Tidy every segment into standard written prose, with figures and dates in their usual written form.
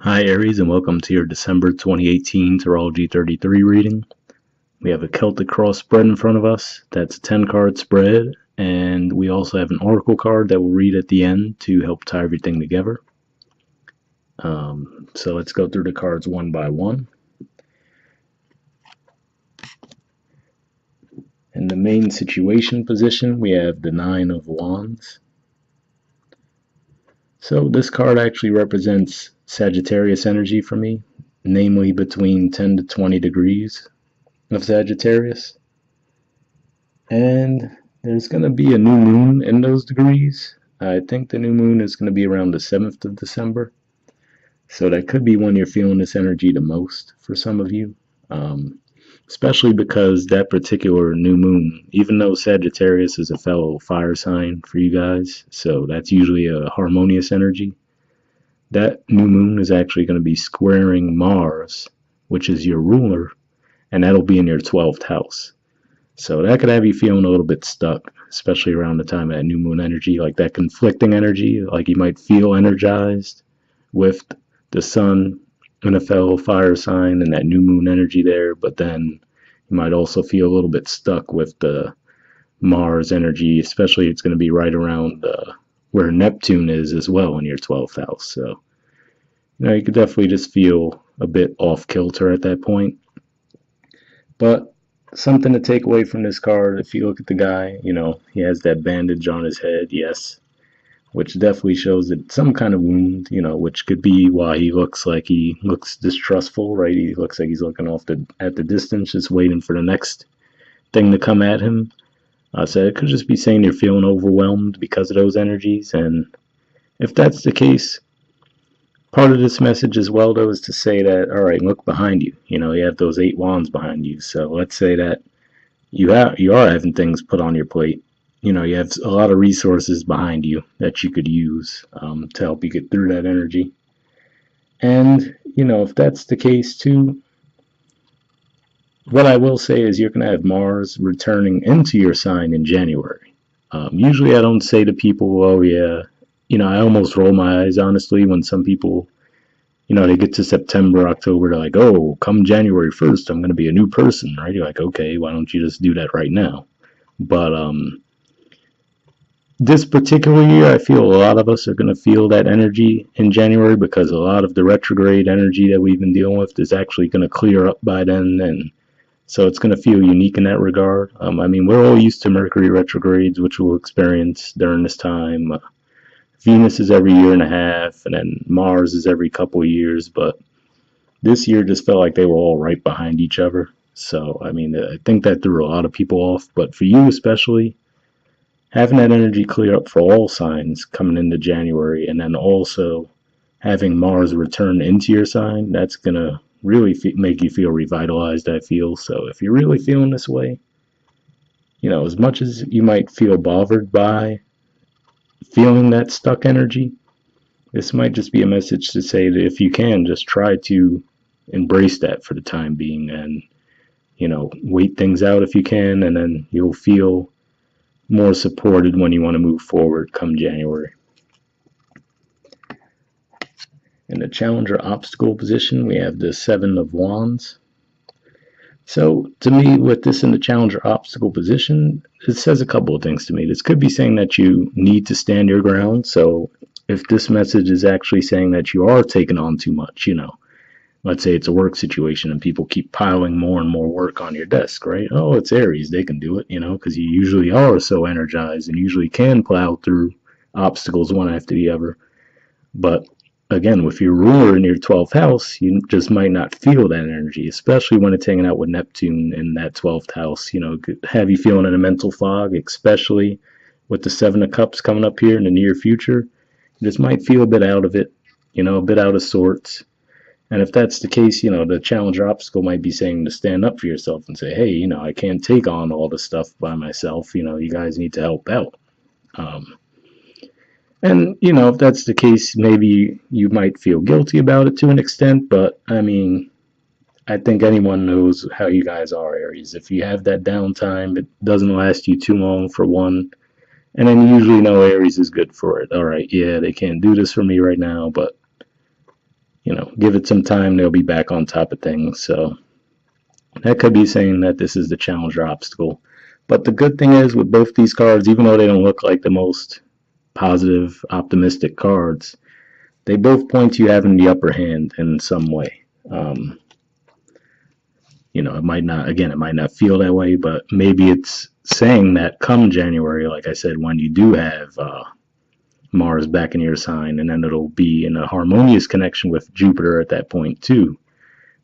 Hi Aries, and welcome to your December 2018 Tarology 33 reading. We have a Celtic Cross spread in front of us. That's a 10 card spread, and we also have an Oracle card that we'll read at the end to help tie everything together. So let's go through the cards one by one. In the main situation position, we have the Nine of Wands. So this card actually represents Sagittarius energy for me, namely between 10 to 20 degrees of Sagittarius. And there's going to be a new moon in those degrees. I think the new moon is going to be around the 7th of December. So that could be when you're feeling this energy the most for some of you. Especially because that particular new moon, even though Sagittarius is a fellow fire sign for you guys, so that's usually a harmonious energy, that new moon is actually going to be squaring Mars, which is your ruler, and that'll be in your 12th house. So that could have you feeling a little bit stuck, especially around the time of that new moon energy, like that conflicting energy, like you might feel energized with the sun in a fellow fire sign and that new moon energy there, but then you might also feel a little bit stuck with the Mars energy, especially it's going to be right around where Neptune is as well in your 12th house. So, you could definitely just feel a bit off kilter at that point. But something to take away from this card, if you look at the guy, he has that bandage on his head, yes, which definitely shows that some kind of wound, which could be why he looks distrustful, right? He looks like he's looking at the distance, just waiting for the next thing to come at him. So it could just be saying you're feeling overwhelmed because of those energies, and if that's the case, part of this message as well, though, is to say that, all right, look behind you. You have those 8 wands behind you. So let's say that you are having things put on your plate. You have a lot of resources behind you that you could use to help you get through that energy. And if that's the case too, what I will say is you're going to have Mars returning into your sign in January. Usually, I don't say to people, "Oh yeah," I almost roll my eyes honestly when some people they get to September, October, they're like, oh, come January 1st, I'm going to be a new person, right? You're like, okay, why don't you just do that right now? But this particular year, I feel a lot of us are going to feel that energy in January because a lot of the retrograde energy that we've been dealing with is actually going to clear up by then. And so it's going to feel unique in that regard. We're all used to Mercury retrogrades, which we'll experience during this time. Venus is every year and a half, and then Mars is every couple of years, but this year just felt like they were all right behind each other. So, I think that threw a lot of people off, but for you especially, having that energy clear up for all signs coming into January, and then also having Mars return into your sign, that's going to really make you feel revitalized, I feel. So, if you're really feeling this way, as much as you might feel bothered by feeling that stuck energy, this might just be a message to say that if you can, just try to embrace that for the time being and, wait things out if you can, and then you'll feel more supported when you want to move forward come January. In the challenger obstacle position, we have the Seven of Wands. So, to me, with this in the challenger obstacle position, it says a couple of things to me. This could be saying that you need to stand your ground. So, if this message is actually saying that you are taking on too much, let's say it's a work situation and people keep piling more and more work on your desk, right? Oh, it's Aries, they can do it, because you usually are so energized and usually can plow through obstacles one after the other. But again, with your ruler in your 12th house, you just might not feel that energy, especially when it's hanging out with Neptune in that 12th house. Could have you feeling in a mental fog, especially with the Seven of Cups coming up here in the near future. You just might feel a bit out of it, a bit out of sorts. And if that's the case, the challenger obstacle might be saying to stand up for yourself and say, hey, I can't take on all this stuff by myself. You guys need to help out. And, if that's the case, maybe you might feel guilty about it to an extent, but I think anyone knows how you guys are, Aries. If you have that downtime, it doesn't last you too long for one. And then you usually know Aries is good for it. All right, yeah, they can't do this for me right now, but, give it some time, they'll be back on top of things. So that could be saying that this is the challenge or obstacle. But the good thing is with both these cards, even though they don't look like the most positive, optimistic cards, they both point to you having the upper hand in some way. It might not, again, it might not feel that way, but maybe it's saying that come January, like I said, when you do have Mars back in your sign, and then it'll be in a harmonious connection with Jupiter at that point too.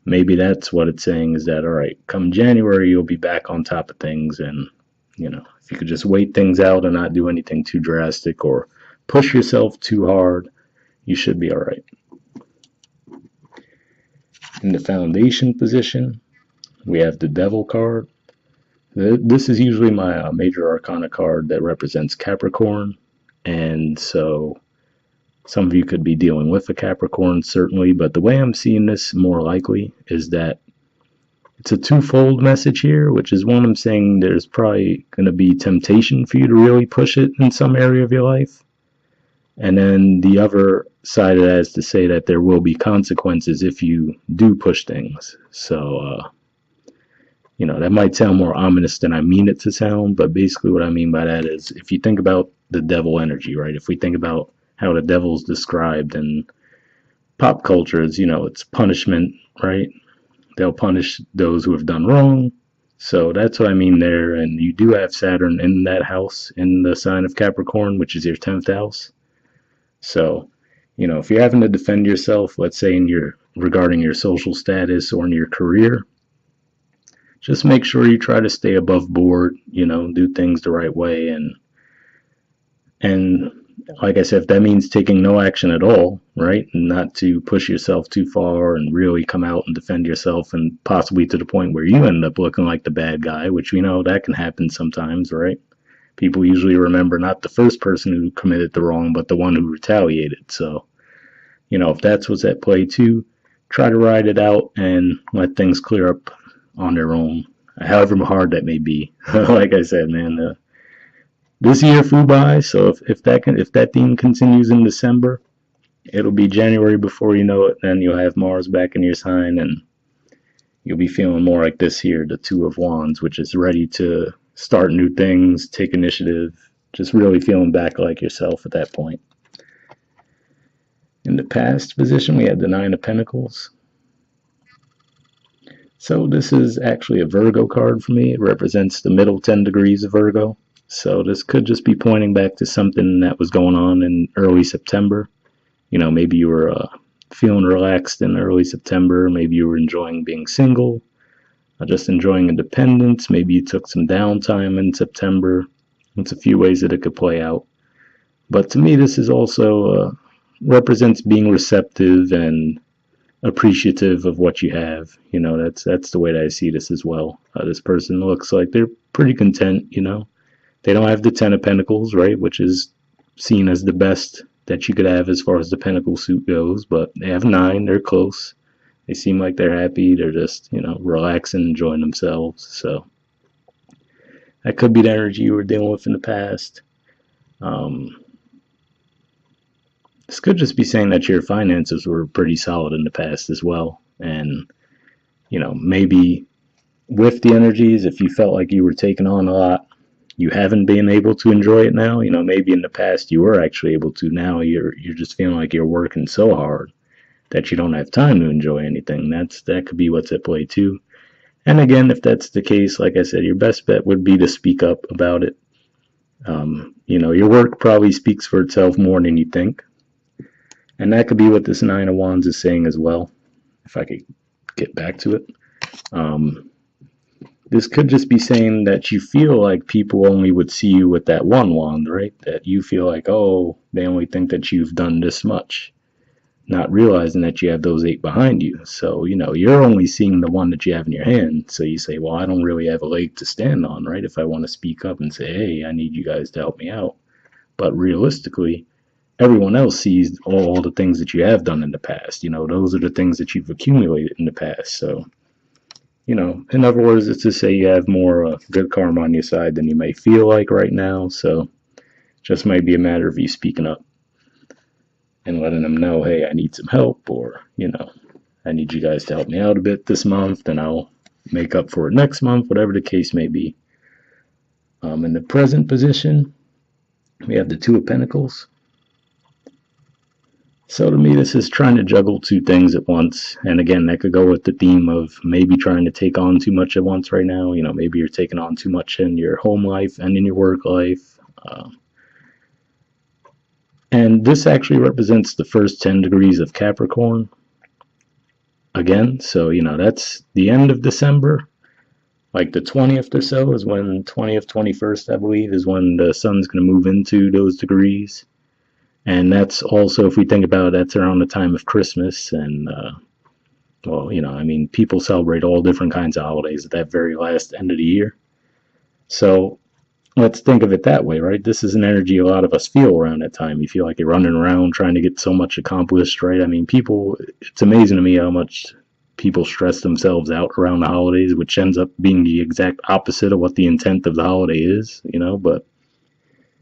Maybe that's what it's saying, is that, all right, come January, you'll be back on top of things. And, if you could just wait things out and not do anything too drastic or push yourself too hard, you should be all right. In the foundation position, we have the Devil card. This is usually my major arcana card that represents Capricorn. And so some of you could be dealing with a Capricorn, certainly. But the way I'm seeing this more likely is that it's a twofold message here, which is one, I'm saying there's probably going to be temptation for you to really push it in some area of your life. And then the other side of that is to say that there will be consequences if you do push things. So, that might sound more ominous than I mean it to sound, but basically what I mean by that is if you think about the devil energy, right? If we think about how the devil's described in pop culture, it's punishment, right? They'll punish those who have done wrong. So that's what I mean there. And you do have Saturn in that house, in the sign of Capricorn, which is your 10th house. So, if you're having to defend yourself, let's say regarding your social status or in your career, just make sure you try to stay above board, do things the right way. And like I said, if that means taking no action at all, right, and not to push yourself too far and really come out and defend yourself, and possibly to the point where you end up looking like the bad guy, which we know that can happen sometimes, right? People usually remember not the first person who committed the wrong, but the one who retaliated. So, if that's what's at play too, try to ride it out and let things clear up on their own, however hard that may be. Like I said, man, this year flew by, so if that theme continues in December, it'll be January before you know it. Then you'll have Mars back in your sign, and you'll be feeling more like this here, the Two of Wands, which is ready to start new things, take initiative, just really feeling back like yourself at that point. In the past position, we had the Nine of Pentacles. So this is actually a Virgo card for me. It represents the middle 10 degrees of Virgo. So this could just be pointing back to something that was going on in early September. Maybe you were feeling relaxed in early September. Maybe you were enjoying being single, just enjoying independence. Maybe you took some downtime in September. It's a few ways that it could play out. But to me, this is also represents being receptive and appreciative of what you have. That's the way that I see this as well. This person looks like they're pretty content. They don't have the Ten of Pentacles, right, which is seen as the best that you could have as far as the Pentacle suit goes, but they have 9. They're close. They seem like they're happy. They're just, relaxing, enjoying themselves. So that could be the energy you were dealing with in the past. This could just be saying that your finances were pretty solid in the past as well. And, maybe with the energies, if you felt like you were taking on a lot, you haven't been able to enjoy it now. Maybe in the past you were actually able to. Now you're just feeling like you're working so hard that you don't have time to enjoy anything. That could be what's at play too. And again, if that's the case, like I said, your best bet would be to speak up about it. Your work probably speaks for itself more than you think. And that could be what this Nine of Wands is saying as well, if I could get back to it. This could just be saying that you feel like people only would see you with that one wand, right? That you feel like, oh, they only think that you've done this much, not realizing that you have those 8 behind you. So, you're only seeing the one that you have in your hand. So you say, well, I don't really have a leg to stand on, right? If I want to speak up and say, hey, I need you guys to help me out. But realistically, everyone else sees all the things that you have done in the past. Those are the things that you've accumulated in the past. So, in other words, it's to say you have more good karma on your side than you may feel like right now. So just might be a matter of you speaking up. and letting them know, hey, I need some help, or, I need you guys to help me out a bit this month, and I'll make up for it next month, whatever the case may be. In the present position, we have the Two of Pentacles. So to me, this is trying to juggle two things at once. And again, that could go with the theme of maybe trying to take on too much at once right now. Maybe you're taking on too much in your home life and in your work life. And this actually represents the first 10 degrees of Capricorn. Again, so, that's the end of December. Like the 20th or so is when, 20th, 21st, I believe, is when the sun's going to move into those degrees. And that's also, if we think about it, that's around the time of Christmas. And, people celebrate all different kinds of holidays at that very last end of the year. So let's think of it that way, right? This is an energy a lot of us feel around that time. You feel like you're running around trying to get so much accomplished, right? It's amazing to me how much people stress themselves out around the holidays, which ends up being the exact opposite of what the intent of the holiday is, but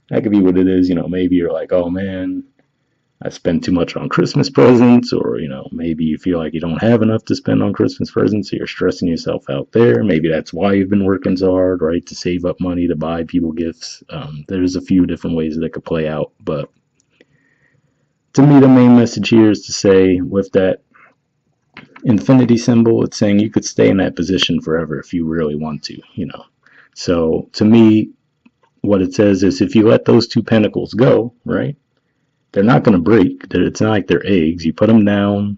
that could be what it is. Maybe you're like, oh man, I spend too much on Christmas presents, or, maybe you feel like you don't have enough to spend on Christmas presents, so you're stressing yourself out there. Maybe that's why you've been working so hard, right, to save up money to buy people gifts. There's a few different ways that could play out, but to me, the main message here is to say, with that infinity symbol, it's saying you could stay in that position forever if you really want to, So to me, what it says is if you let those two pentacles go, right, they're not going to break. It's not like they're eggs. You put them down,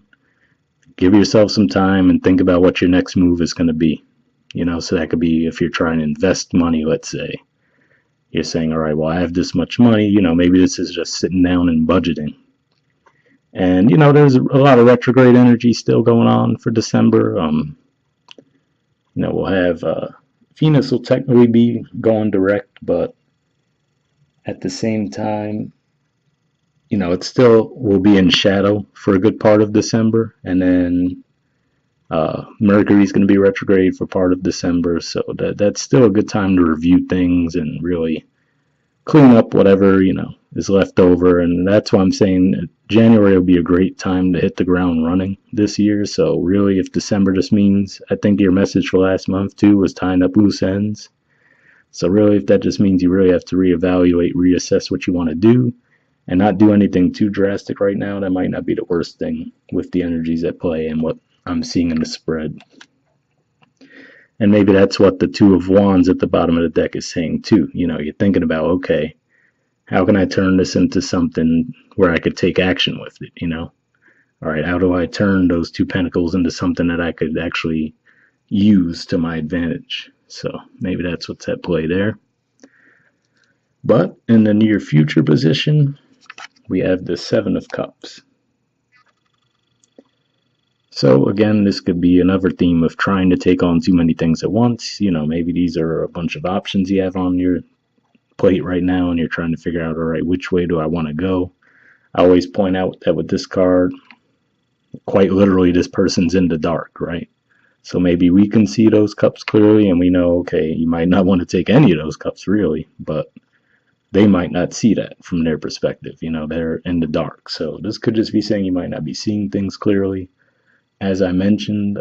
give yourself some time, and think about what your next move is going to be. So that could be if you're trying to invest money, let's say. You're saying, all right, well, I have this much money. Maybe this is just sitting down and budgeting. And, there's a lot of retrograde energy still going on for December. We'll have Venus will technically be going direct, but at the same time, it still will be in shadow for a good part of December. And then Mercury's going to be retrograde for part of December. So that's still a good time to review things and really clean up whatever, is left over. And that's why I'm saying January will be a great time to hit the ground running this year. So really, if December just means, I think your message for last month too was tying up loose ends. So really, if that just means you really have to reevaluate, reassess what you want to do, and not do anything too drastic right now, that might not be the worst thing with the energies at play and what I'm seeing in the spread. And maybe that's what the Two of Wands at the bottom of the deck is saying too. You're thinking about, okay, how can I turn this into something where I could take action with it, All right, how do I turn those two pentacles into something that I could actually use to my advantage? So maybe that's what's at play there. But in the near future position, we have the Seven of Cups. So again, this could be another theme of trying to take on too many things at once. Maybe these are a bunch of options you have on your plate right now, and you're trying to figure out, all right, which way do I want to go? I always point out that with this card, quite literally, this person's in the dark, right? So maybe we can see those cups clearly, and we know, okay, you might not want to take any of those cups really, but they might not see that from their perspective. They're in the dark. So this could just be saying you might not be seeing things clearly. As I mentioned,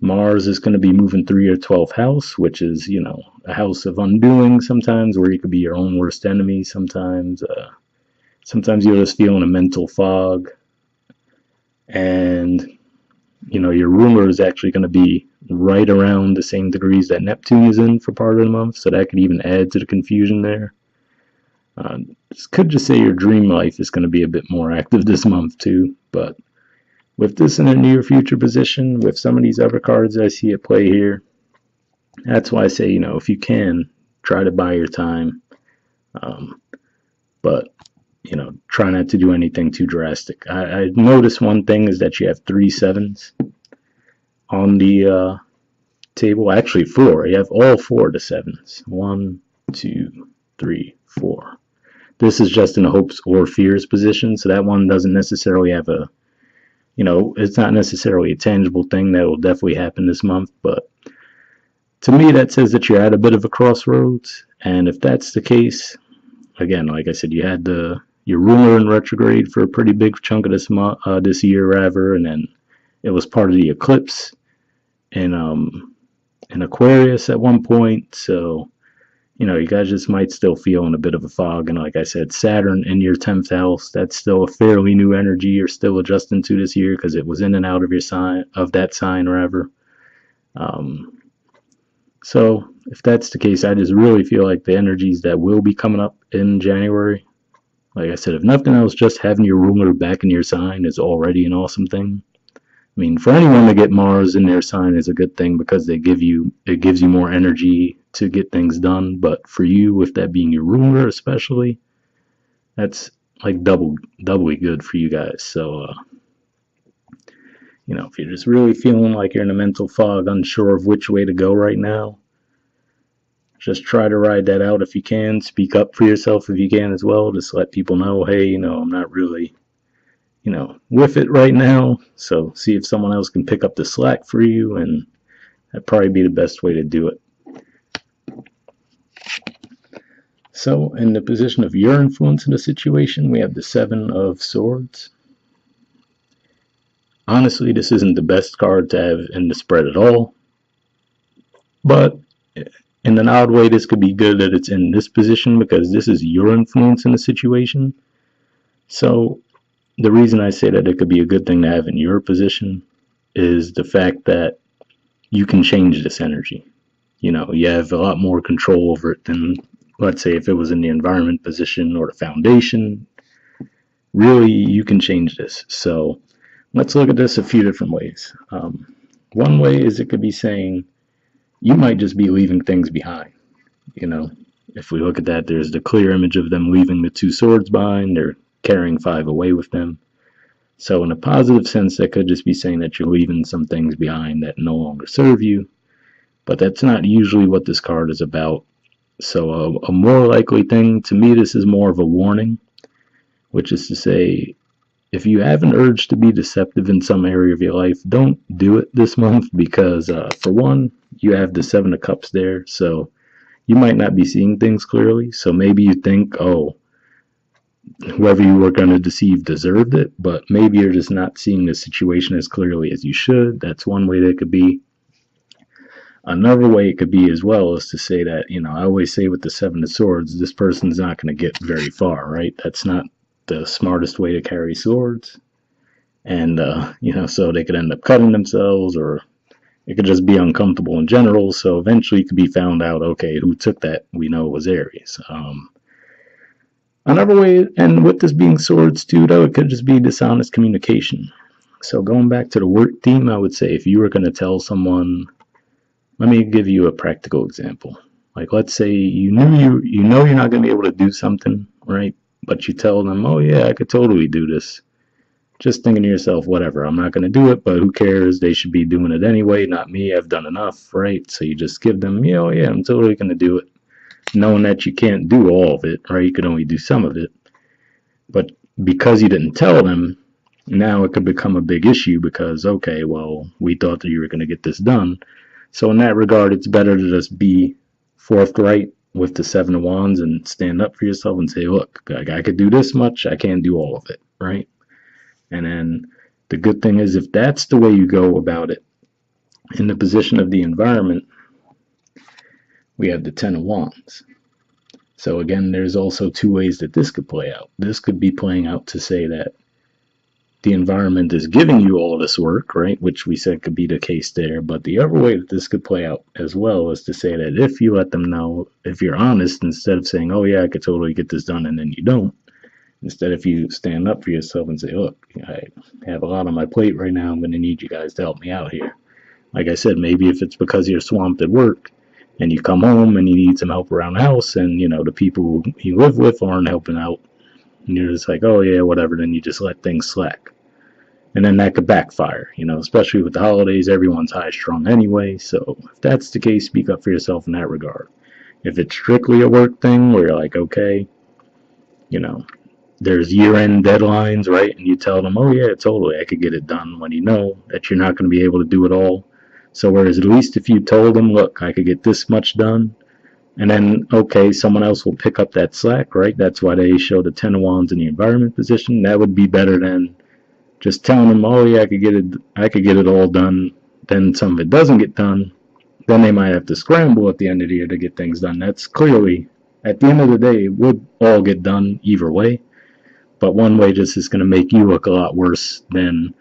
Mars is going to be moving through your 12th house, which is, a house of undoing sometimes, where you could be your own worst enemy sometimes. Sometimes you're just feeling a mental fog. And, your ruler is actually going to be right around the same degrees that Neptune is in for part of the month. So that could even add to the confusion there. This could just say your dream life is going to be a bit more active this month too. But with this in a near future position, with some of these other cards I see at play here, that's why I say, if you can, try to buy your time. But, try not to do anything too drastic. I noticed one thing is that you have 3 sevens on the table. Actually, 4. You have all 4 of the sevens. 1, 2, 3, 4. This is just in a hopes or fears position, so that one doesn't necessarily have a, it's not necessarily a tangible thing that will definitely happen this month, but to me that says that you're at a bit of a crossroads. And if that's the case, again, like I said, you had the your ruler in retrograde for a pretty big chunk of this year, rather, and then it was part of the eclipse in Aquarius at one point. So you guys just might still feel in a bit of a fog. And like I said, Saturn in your 10th house, that's still a fairly new energy you're still adjusting to this year because it was in and out of your sign, of that sign, rather. Um, so if that's the case, I just really feel like the energies that will be coming up in January, like I said, if nothing else, just having your ruler back in your sign is already an awesome thing. I mean, for anyone to get Mars in their sign is a good thing because it gives you more energy to get things done. But for you, with that being your ruler, especially, that's like doubly good for you guys. So, if you're just really feeling like you're in a mental fog, unsure of which way to go right now, just try to ride that out if you can. Speak up for yourself if you can as well. Just let people know, hey, I'm not really with it right now. So see if someone else can pick up the slack for you, and that'd probably be the best way to do it. So in the position of your influence in the situation, we have the Seven of Swords. Honestly, this isn't the best card to have in the spread at all, but in an odd way, this could be good that it's in this position because this is your influence in the situation. So the reason I say that it could be a good thing to have in your position is the fact that you can change this energy. You have a lot more control over it than, let's say, if it was in the environment position or the foundation. Really, you can change this. So let's look at this a few different ways. One way is it could be saying you might just be leaving things behind. If we look at that, there's the clear image of them leaving the two swords behind. They're carrying 5 away with them. So in a positive sense, that could just be saying that you're leaving some things behind that no longer serve you. But that's not usually what this card is about. So a more likely thing, to me, this is more of a warning, which is to say, if you have an urge to be deceptive in some area of your life, don't do it this month because, for one, you have the 7 of Cups there, so you might not be seeing things clearly. So maybe you think, oh, whoever you were going to deceive deserved it, but maybe you're just not seeing the situation as clearly as you should. That's one way that it could be. Another way it could be as well is to say that, I always say with the 7 of Swords, this person's not going to get very far, right? That's not the smartest way to carry swords. And, so they could end up cutting themselves, or it could just be uncomfortable in general. So eventually it could be found out, okay, who took that? We know it was Aries. Another way, and with this being swords too, though, it could just be dishonest communication. So going back to the work theme, I would say if you were going to tell someone, let me give you a practical example. Like, let's say you know you're not going to be able to do something, right? But you tell them, oh yeah, I could totally do this. Just thinking to yourself, whatever, I'm not going to do it, but who cares? They should be doing it anyway, not me. I've done enough, right? So you just give them, oh yeah, I'm totally going to do it. Knowing that you can't do all of it, right? You can only do some of it. But because you didn't tell them, now it could become a big issue because, okay, well, we thought that you were going to get this done. So in that regard, it's better to just be forthright with the 7 of Wands and stand up for yourself and say, look, I could do this much, I can't do all of it, right? And then the good thing is, if that's the way you go about it, in the position of the environment, we have the 10 of Wands. So again, there's also 2 ways that this could play out. This could be playing out to say that the environment is giving you all of this work, right? Which we said could be the case there. But the other way that this could play out as well is to say that if you let them know, if you're honest, instead of saying, oh yeah, I could totally get this done, and then you don't, instead if you stand up for yourself and say, look, I have a lot on my plate right now, I'm going to need you guys to help me out here. Like I said, maybe if it's because you're swamped at work and you come home and you need some help around the house and, the people you live with aren't helping out, and you're just like, oh yeah, whatever, then you just let things slack. And then that could backfire, especially with the holidays, everyone's high strung anyway. So if that's the case, speak up for yourself in that regard. If it's strictly a work thing where you're like, okay, there's year-end deadlines, right? And you tell them, oh yeah, totally, I could get it done, when you know that you're not going to be able to do it all. So whereas at least if you told them, look, I could get this much done, And then, okay, someone else will pick up that slack, right? That's why they show the Ten of Wands in the environment position. That would be better than just telling them, oh yeah, I could get it all done. Then some of it doesn't get done. Then they might have to scramble at the end of the year to get things done. That's clearly, at the end of the day, it would all get done either way. But one way just is going to make you look a lot worse than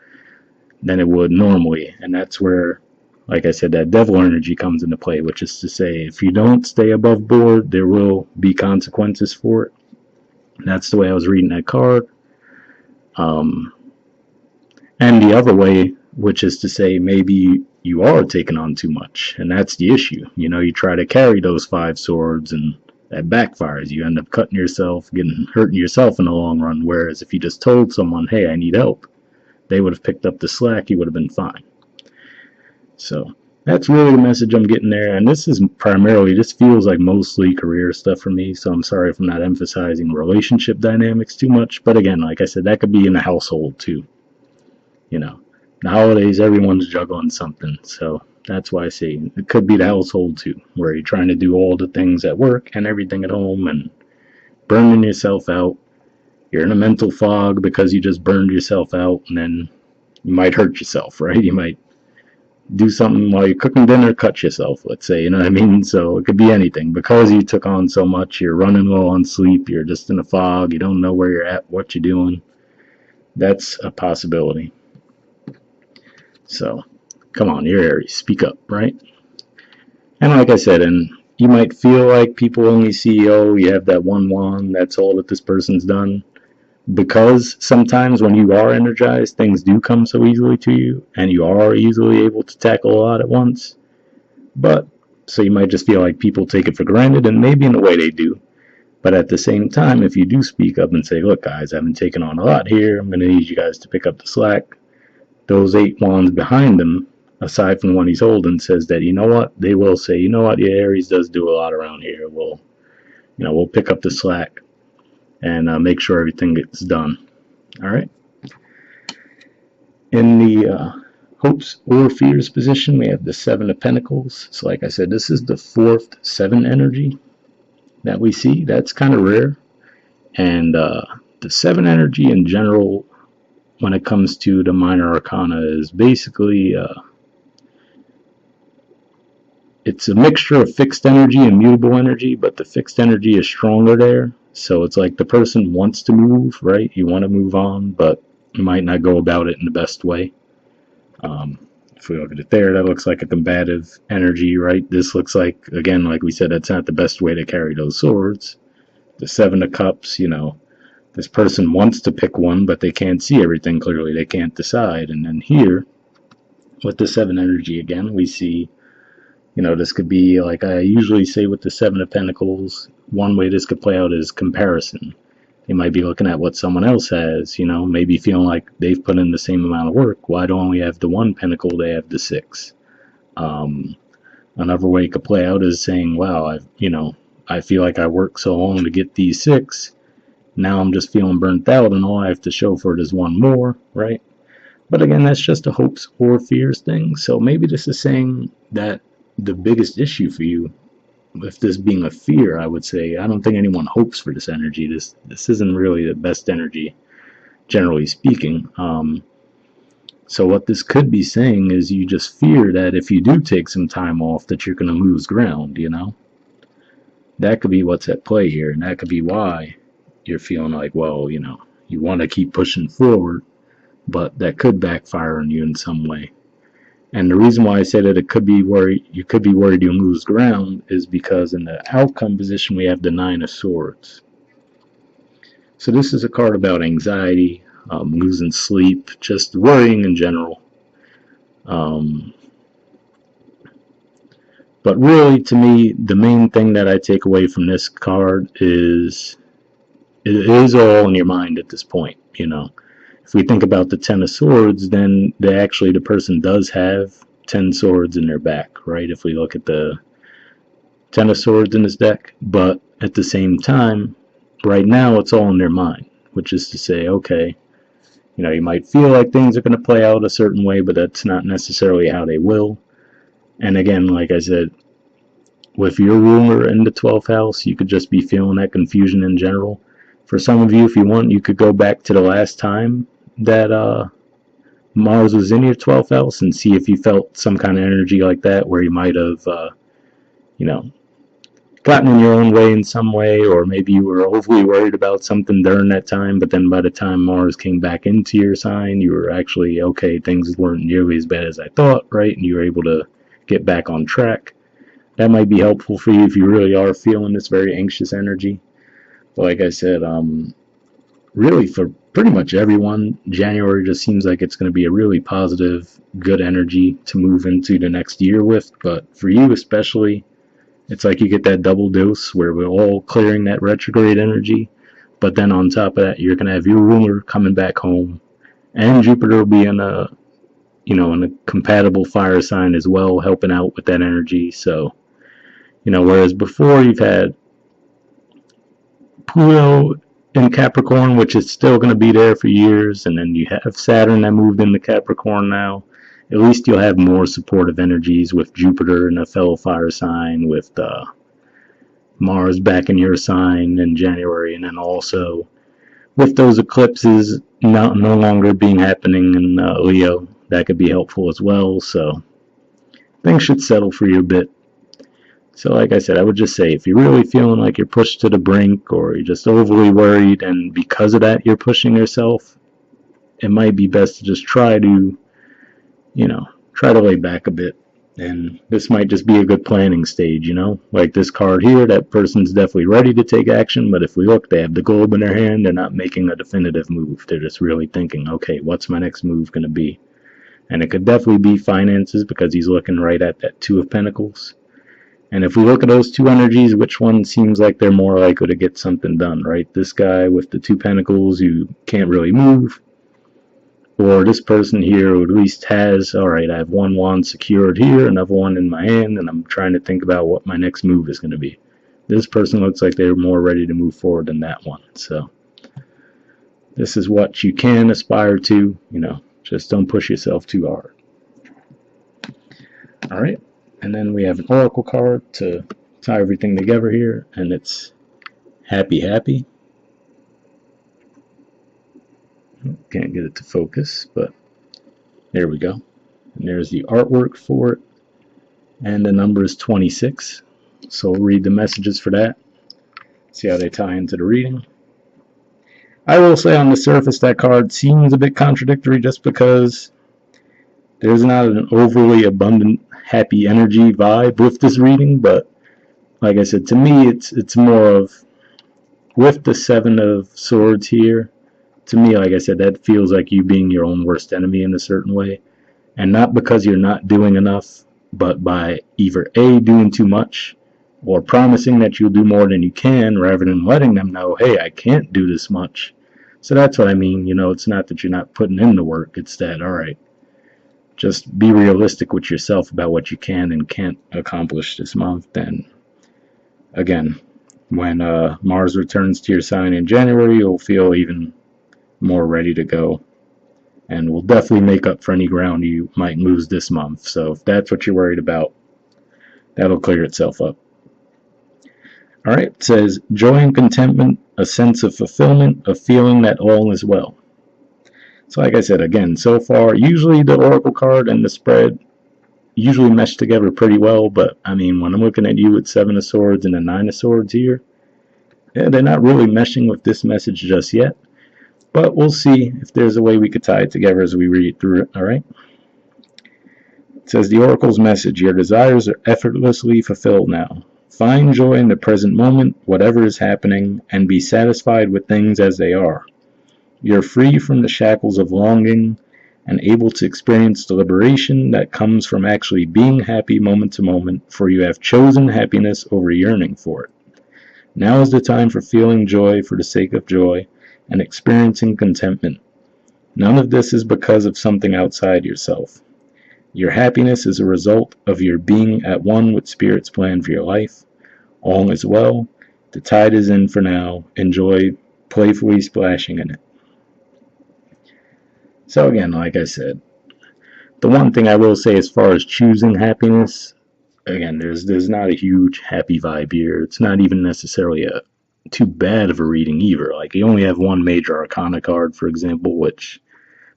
it would normally. And that's where, like I said, that devil energy comes into play, which is to say, if you don't stay above board, there will be consequences for it. And that's the way I was reading that card. Um, and the other way, which is to say, maybe you are taking on too much, and that's the issue. You know, you try to carry those 5 swords, and that backfires. You end up hurting yourself in the long run. Whereas if you just told someone, "Hey, I need help," they would have picked up the slack. You would have been fine. So that's really the message I'm getting there. And this feels like mostly career stuff for me. So I'm sorry if I'm not emphasizing relationship dynamics too much. But again, like I said, that could be in the household too. You know, the holidays, everyone's juggling something. So that's why I say it could be the household too, where you're trying to do all the things at work and everything at home and burning yourself out. You're in a mental fog because you just burned yourself out, and then you might hurt yourself, right? You might do something while you're cooking dinner, cut yourself, let's say, you know what I mean? So it could be anything. Because you took on so much, you're running low on sleep, you're just in a fog, you don't know where you're at, what you're doing. That's a possibility. So, come on, you're Aries, speak up, right? And like I said, and you might feel like people only see, oh, you have that one wand, that's all that this person's done. Because sometimes when you are energized, things do come so easily to you, and you are easily able to tackle a lot at once. But, so you might just feel like people take it for granted, and maybe in a way they do. But at the same time, if you do speak up and say, look, guys, I've been taking on a lot here, I'm going to need you guys to pick up the slack, those 8 wands behind them, aside from the one he's holding, says that, you know what, they will say, you know what, yeah, Aries does do a lot around here. We'll pick up the slack and make sure everything gets done. All right. In the hopes or fears position, we have the 7 of Pentacles. So like I said, this is the 4th 7 energy that we see. That's kind of rare. And the 7 energy in general, when it comes to the minor arcana, is basically it's a mixture of fixed energy and mutable energy, but the fixed energy is stronger there. So it's like the person wants to move, right? You want to move on, but you might not go about it in the best way. If we look at it there, that looks like a combative energy, right? This looks like, again, like we said, that's not the best way to carry those swords. The 7 of Cups, this person wants to pick one, but they can't see everything clearly. They can't decide. And then here, with the 7 energy again, we see, this could be, like I usually say with the 7 of Pentacles, one way this could play out is comparison. They might be looking at what someone else has, maybe feeling like they've put in the same amount of work. Why don't we have the 1 pentacle, they have the 6? Another way it could play out is saying, wow, I feel like I worked so long to get these 6. Now I'm just feeling burnt out, and all I have to show for it is 1 more, right? But again, that's just a hopes or fears thing. So maybe this is saying that the biggest issue for you, if this being a fear, I would say, I don't think anyone hopes for this energy. This isn't really the best energy, generally speaking. So what this could be saying is you just fear that if you do take some time off, that you're going to lose ground, That could be what's at play here, and that could be why you're feeling like, well, you want to keep pushing forward, but that could backfire on you in some way. And the reason why I say that it could be worried, you could be worried you'll lose ground, is because in the outcome position we have the 9 of Swords. So this is a card about anxiety, losing sleep, just worrying in general. But really, to me, the main thing that I take away from this card is it is all in your mind at this point, If we think about the 10 of Swords, then the person does have 10 swords in their back, right? If we look at the 10 of Swords in this deck, but at the same time, right now it's all in their mind, which is to say, okay, you might feel like things are going to play out a certain way, but that's not necessarily how they will. And again, like I said, with your ruler in the 12th house, you could just be feeling that confusion in general. For some of you, if you want, you could go back to the last time that Mars was in your 12th house and see if you felt some kind of energy like that, where you might have, you know, gotten in your own way in some way, or maybe you were overly worried about something during that time, but then by the time Mars came back into your sign, you were actually, okay, things weren't nearly as bad as I thought, right? And you were able to get back on track. That might be helpful for you if you really are feeling this very anxious energy. But like I said, really for pretty much everyone, January just seems like it's going to be a really positive, good energy to move into the next year with. But for you especially, it's like you get that double dose where we're all clearing that retrograde energy. But then on top of that, you're going to have your ruler coming back home, and Jupiter will be in a, in a compatible fire sign as well, helping out with that energy. So, whereas before you've had Pluto in Capricorn, which is still going to be there for years, and then you have Saturn that moved into Capricorn now. At least you'll have more supportive energies with Jupiter in a fellow fire sign, with Mars back in your sign in January, and then also with those eclipses no longer being happening in Leo, that could be helpful as well. So things should settle for you a bit. So like I said, I would just say if you're really feeling like you're pushed to the brink, or you're just overly worried and because of that you're pushing yourself, it might be best to just try to lay back a bit. And this might just be a good planning stage, like this card here, that person's definitely ready to take action, but if we look, they have the globe in their hand, they're not making a definitive move, they're just really thinking, okay, what's my next move going to be? And it could definitely be finances, because he's looking right at that Two of Pentacles. And if we look at those two energies, which one seems like they're more likely to get something done, right? This guy with the Two Pentacles who can't really move, or this person here who at least has, all right, I have one wand secured here, another one in my hand, and I'm trying to think about what my next move is going to be. This person looks like they're more ready to move forward than that one. So this is what you can aspire to, just don't push yourself too hard. All right. And then we have an oracle card to tie everything together here, and it's Happy Happy. Can't get it to focus, but there we go. And there's the artwork for it, and the number is 26. So we'll read the messages for that, see how they tie into the reading. I will say on the surface that card seems a bit contradictory, just because there's not an overly abundant happy energy vibe with this reading, but like I said, to me it's more of, with the Seven of Swords here, to me, like I said, that feels like you being your own worst enemy in a certain way, and not because you're not doing enough, but by either A, doing too much, or promising that you'll do more than you can, rather than letting them know, hey, I can't do this much. So that's what I mean, it's not that you're not putting in the work, it's that, all right, just be realistic with yourself about what you can and can't accomplish this month. And again, when Mars returns to your sign in January, you'll feel even more ready to go, and will definitely make up for any ground you might lose this month. So if that's what you're worried about, that'll clear itself up. All right, it says joy and contentment, a sense of fulfillment, a feeling that all is well. So like I said, again, so far, usually the oracle card and the spread usually mesh together pretty well, but I mean, when I'm looking at you with Seven of Swords and the Nine of Swords here, yeah, they're not really meshing with this message just yet, but we'll see if there's a way we could tie it together as we read through it. All right. It says the oracle's message: your desires are effortlessly fulfilled now. Find joy in the present moment, whatever is happening, and be satisfied with things as they are. You're free from the shackles of longing and able to experience the liberation that comes from actually being happy moment to moment, for you have chosen happiness over yearning for it. Now is the time for feeling joy for the sake of joy and experiencing contentment. None of this is because of something outside yourself. Your happiness is a result of your being at one with Spirit's plan for your life. All is well. The tide is in for now. Enjoy playfully splashing in it. So again, like I said, the one thing I will say as far as choosing happiness, again, there's not a huge happy vibe here. It's not even necessarily a too bad of a reading either. Like you only have one major arcana card, for example, which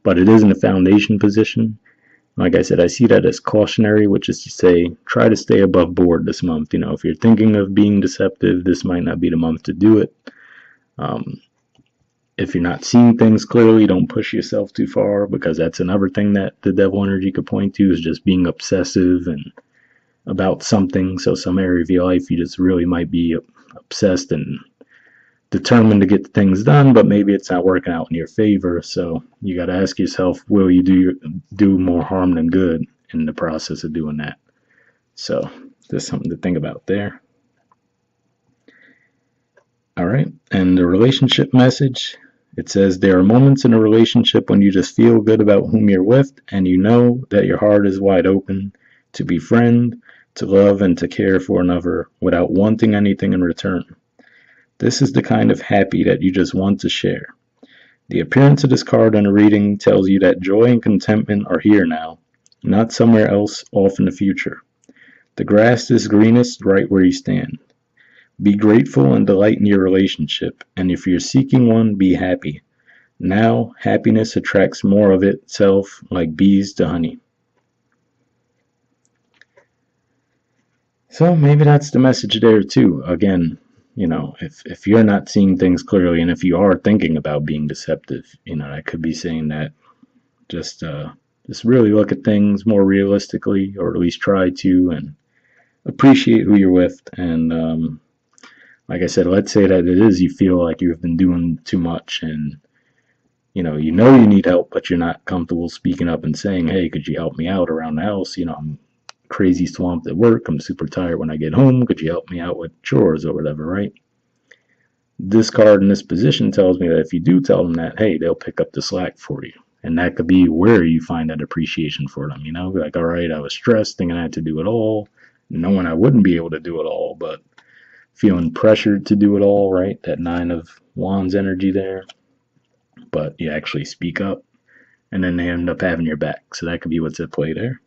but it is in a foundation position. Like I said, I see that as cautionary, which is to say, try to stay above board this month. You know, if you're thinking of being deceptive, this might not be the month to do it. Um, if you're not seeing things clearly, don't push yourself too far because that's another thing that the devil energy could point to is just being obsessive and about something. So some area of your life you just really might be obsessed and determined to get things done, but maybe it's not working out in your favor. So you got to ask yourself, will you do more harm than good in the process of doing that? So there's something to think about there. All right, and the relationship message. It says there are moments in a relationship when you just feel good about whom you're with, and you know that your heart is wide open to befriend, to love, and to care for another without wanting anything in return. This is the kind of happy that you just want to share. The appearance of this card in a reading tells you that joy and contentment are here now, not somewhere else off in the future. The grass is greenest right where you stand. Be grateful and delight in your relationship, and if you're seeking one, be happy. Now, happiness attracts more of itself like bees to honey. So maybe that's the message there too. Again, you know, if you're not seeing things clearly and if you are thinking about being deceptive, you know, I could be saying that just really look at things more realistically, or at least try to, and appreciate who you're with. And like I said, let's say that it is you feel like you've been doing too much, and you know you need help, but you're not comfortable speaking up and saying, "Hey, could you help me out around the house? You know, I'm crazy swamped at work. I'm super tired when I get home. Could you help me out with chores or whatever?" Right? This card in this position tells me that if you do tell them that, hey, they'll pick up the slack for you. And that could be where you find that appreciation for them, like, all right, I was stressed thinking I had to do it all, knowing I wouldn't be able to do it all, but feeling pressured to do it all, right? That Nine of Wands energy there. But you actually speak up, and then they end up having your back. So that could be what's at play there.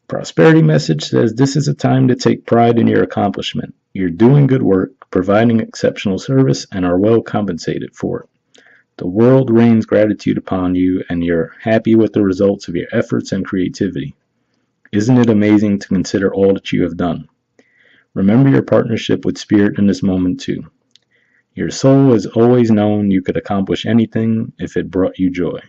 Prosperity message says this is a time to take pride in your accomplishment. You're doing good work, providing exceptional service, and are well compensated for it. The world rains gratitude upon you, and you're happy with the results of your efforts and creativity. Isn't it amazing to consider all that you have done? Remember your partnership with Spirit in this moment too. Your soul has always known you could accomplish anything if it brought you joy.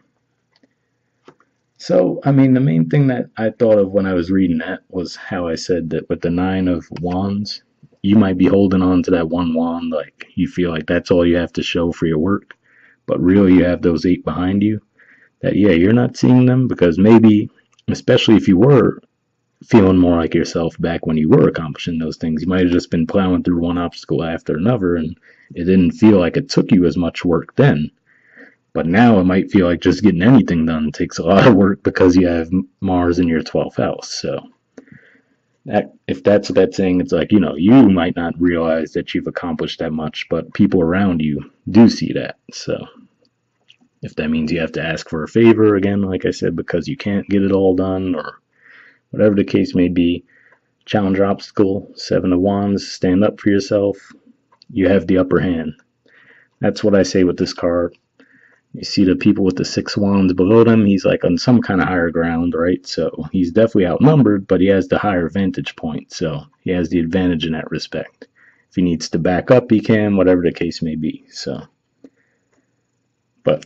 So, I mean, the main thing that I thought of when I was reading that was how I said that with the Nine of Wands, you might be holding on to that one wand, like you feel like that's all you have to show for your work, but really you have those 8 behind you. That, yeah, you're not seeing them because maybe, especially if you were feeling more like yourself back when you were accomplishing those things, you might have just been plowing through one obstacle after another, and it didn't feel like it took you as much work then. But now it might feel like just getting anything done takes a lot of work because you have Mars in your 12th house. So if that's what that's saying, it's like, you might not realize that you've accomplished that much, but people around you do see that. So if that means you have to ask for a favor again, like I said, because you can't get it all done or whatever the case may be, challenge obstacle, 7 of Wands, stand up for yourself. You have the upper hand. That's what I say with this card. You see the people with the 6 wands below them, he's like on some kind of higher ground, right? So he's definitely outnumbered, but he has the higher vantage point. So he has the advantage in that respect. If he needs to back up, he can, whatever the case may be. So, but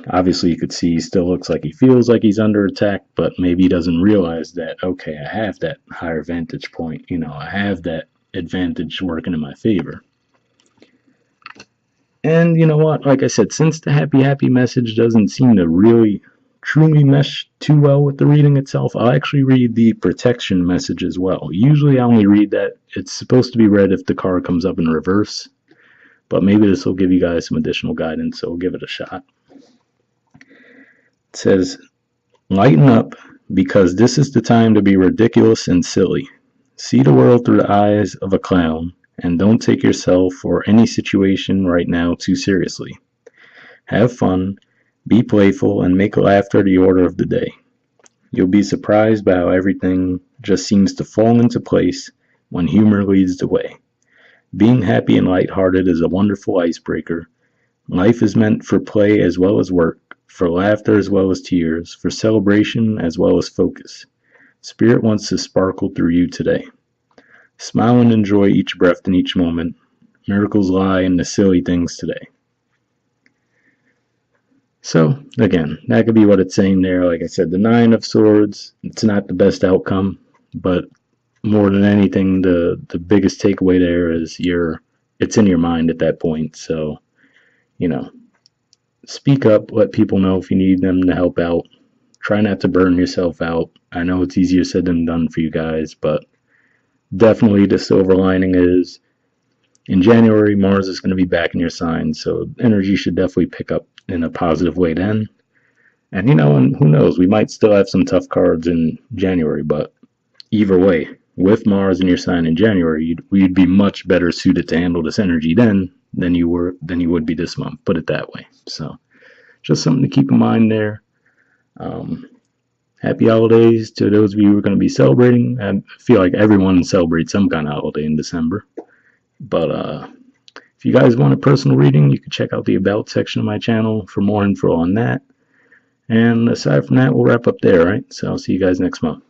obviously you could see he still looks like he feels like he's under attack, but maybe he doesn't realize that, okay, I have that higher vantage point. I have that advantage working in my favor. And you know what? Like I said, since the happy message doesn't seem to really truly mesh too well with the reading itself, I'll actually read the protection message as well. Usually I only read that. It's supposed to be read if the card comes up in reverse, but maybe this will give you guys some additional guidance, so we'll give it a shot. It says, lighten up, because this is the time to be ridiculous and silly. See the world through the eyes of a clown, and don't take yourself or any situation right now too seriously. Have fun, be playful, and make laughter the order of the day. You'll be surprised by how everything just seems to fall into place when humor leads the way. Being happy and lighthearted is a wonderful icebreaker. Life is meant for play as well as work, for laughter as well as tears, for celebration as well as focus. Spirit wants to sparkle through you today. Smile and enjoy each breath and each moment. Miracles lie in the silly things today. So, again, that could be what it's saying there. Like I said, the Nine of Swords, it's not the best outcome, but more than anything, the biggest takeaway there is it's in your mind at that point. So, you know, speak up, let people know if you need them to help out. Try not to burn yourself out. I know it's easier said than done for you guys, but definitely the silver lining is in January, Mars is going to be back in your sign, so energy should definitely pick up in a positive way then. And and who knows, we might still have some tough cards in January, but either way, with Mars in your sign in January, we'd be much better suited to handle this energy then than you would be this month. Put it that way. So, just something to keep in mind there. Happy holidays to those of you who are going to be celebrating. I feel like everyone celebrates some kind of holiday in December. But if you guys want a personal reading, you can check out the About section of my channel for more info on that. And aside from that, we'll wrap up there, right? So I'll see you guys next month.